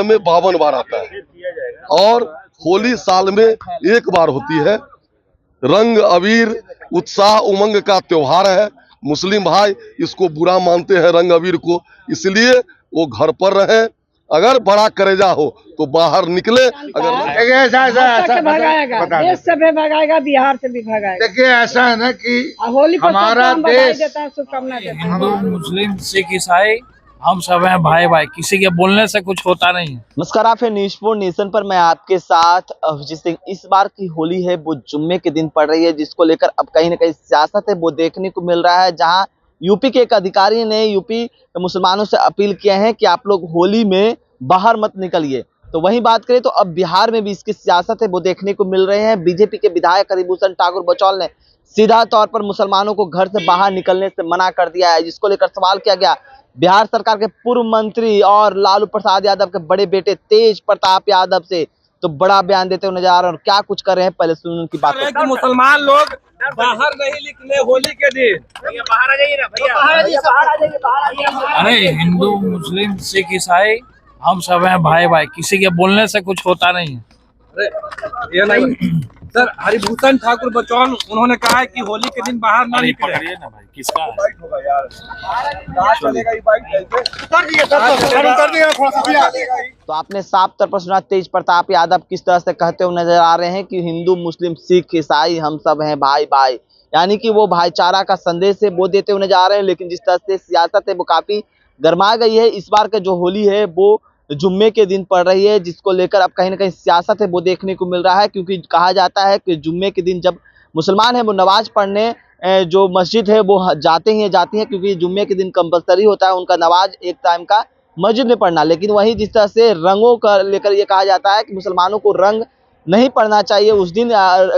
साल में 52 बार आता है और होली साल में एक बार होती है। रंग अबीर उत्साह उमंग का त्योहार है। मुस्लिम भाई इसको बुरा मानते हैं रंग अबीर को, इसलिए वो घर पर रहे। अगर बड़ा करेजा हो तो बाहर निकले। अगर ऐसा भगाएगा, देश से भी भगाएगा, बिहार से भी भगाएगा। देखिए ऐसा है ना कि होली पर हमारा देश देता है, शुभकामना देता है। हिंदू मुस्लिम सिख ईसाई हम सब हैं भाई भाई, किसी के बोलने से कुछ होता नहीं है। नमस्कार, आप है न्यूज़4 नेशन पर। मैं आपके साथ अभिजीत सिंह। इस बार की होली है वो जुम्मे के दिन पड़ रही है, जिसको लेकर अब कहीं ना कहीं सियासत है वो देखने को मिल रहा है। जहां यूपी के एक अधिकारी ने यूपी मुसलमानों से अपील किया है कि आप लोग होली में बाहर मत निकलिए। तो वहीं बात करें तो अब बिहार में भी इसकी सियासत है वो देखने को मिल रहे हैं। बीजेपी के विधायक हरिभूषण ठाकुर बचौल ने सीधा तौर पर मुसलमानों को घर से बाहर निकलने से मना कर दिया है, जिसको लेकर सवाल किया गया बिहार सरकार के पूर्व मंत्री और लालू प्रसाद यादव के बड़े बेटे तेज प्रताप यादव से। तो बड़ा बयान देते हुए नजर आ रहे हैं और क्या कुछ कर रहे हैं, पहले सुन उनकी बात। मुसलमान लोग बाहर नहीं निकले होली के दिन। बाहर आ जाइए ना भैया। अरे हिंदू मुस्लिम सिख ईसाई हम सब हैं भाई भाई, किसी के बोलने से कुछ होता नहीं है। अरे ये नहीं सर, हरिभूषण ठाकुर बचौल उन्होंने कहा है कि होली के दिन बाहर ना निकले। पकड़िए ना भाई, किसका तो आपने साफ तौर पर सुना तेज प्रताप यादव किस तरह से कहते हुए नजर आ रहे हैं कि हिंदू मुस्लिम सिख ईसाई हम सब हैं भाई भाई, यानी कि वो भाईचारा का संदेश है वो देते हुए नजर आ रहे हैं। लेकिन जिस तरह से सियासत है वो काफी गर्मा गई है। इस बार का जो होली है वो जुम्मे के दिन पड़ रही है, जिसको लेकर अब कहीं ना कहीं सियासत है वो देखने को मिल रहा है। क्योंकि कहा जाता है कि जुम्मे के दिन जब मुसलमान है वो नमाज पढ़ने जो मस्जिद है वो जाते हैं क्योंकि जुम्मे के दिन कंपलसरी होता है उनका नमाज एक टाइम का मस्जिद में पढ़ना। लेकिन वहीं जिस तरह से रंगों का लेकर ये कहा जाता है कि मुसलमानों को रंग नहीं पड़ना चाहिए उस दिन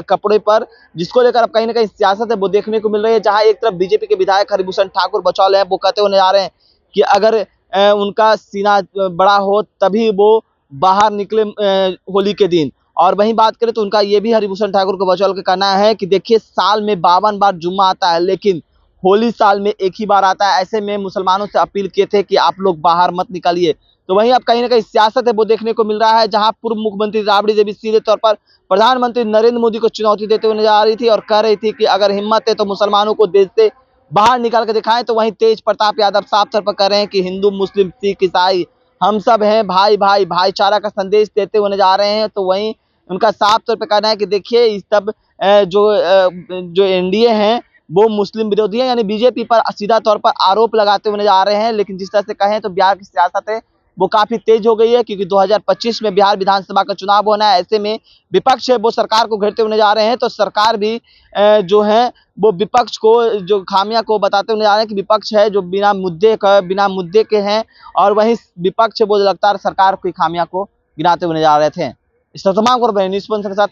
कपड़े पर, जिसको लेकर अब कहीं ना कहीं सियासत है वो देखने को मिल रही है। जहां एक तरफ बीजेपी के विधायक हरिभूषण ठाकुर बचौल है वो कहते हुए नजर आ रहे हैं कि अगर उनका सीना बड़ा हो तभी वो बाहर निकले होली के दिन। और वहीं बात करें तो उनका ये भी हरिभूषण ठाकुर को बचौल का कहना है कि देखिए साल में 52 बार जुम्मा आता है, लेकिन होली साल में एक ही बार आता है। ऐसे में मुसलमानों से अपील किए थे कि आप लोग बाहर मत निकालिए। तो वहीं अब कहीं ना कहीं सियासत है वो देखने को मिल रहा है। जहां पूर्व मुख्यमंत्री राबड़ी देवी सीधे तौर पर प्रधानमंत्री नरेंद्र मोदी को चुनौती देते हुए नजर आ रही थी और कह रही थी कि अगर हिम्मत है तो मुसलमानों को देश से बाहर निकाल के दिखाएं। तो वहीं तेज प्रताप यादव साफ तौर पर कह रहे हैं कि हिंदू मुस्लिम सिख ईसाई हम सब हैं भाई भाई, भाईचारा का संदेश देते हुए नजर आ रहे हैं। तो वहीं उनका साफ तौर पर कहना है कि देखिए इस तब जो एनडीए हैं वो मुस्लिम विरोधी है, यानी बीजेपी पर सीधा तौर पर आरोप लगाते हुए नजर आ रहे हैं। लेकिन जिस तरह से कहें तो बिहार की सियासत है वो काफी तेज हो गई है, क्योंकि 2025 में बिहार विधानसभा का चुनाव होना है। ऐसे में विपक्ष है वो सरकार को घेरते हुए नजर आ रहे हैं। तो सरकार भी जो है वो विपक्ष को जो खामियां को बताते हुए नजर आ रहे हैं कि विपक्ष है जो बिना मुद्दे के हैं, और वहीं विपक्ष है वो लगातार सरकार की खामियां को गिनाते हुए नजर आ रहे थे। इस तमाम को न्यूज़ के साथ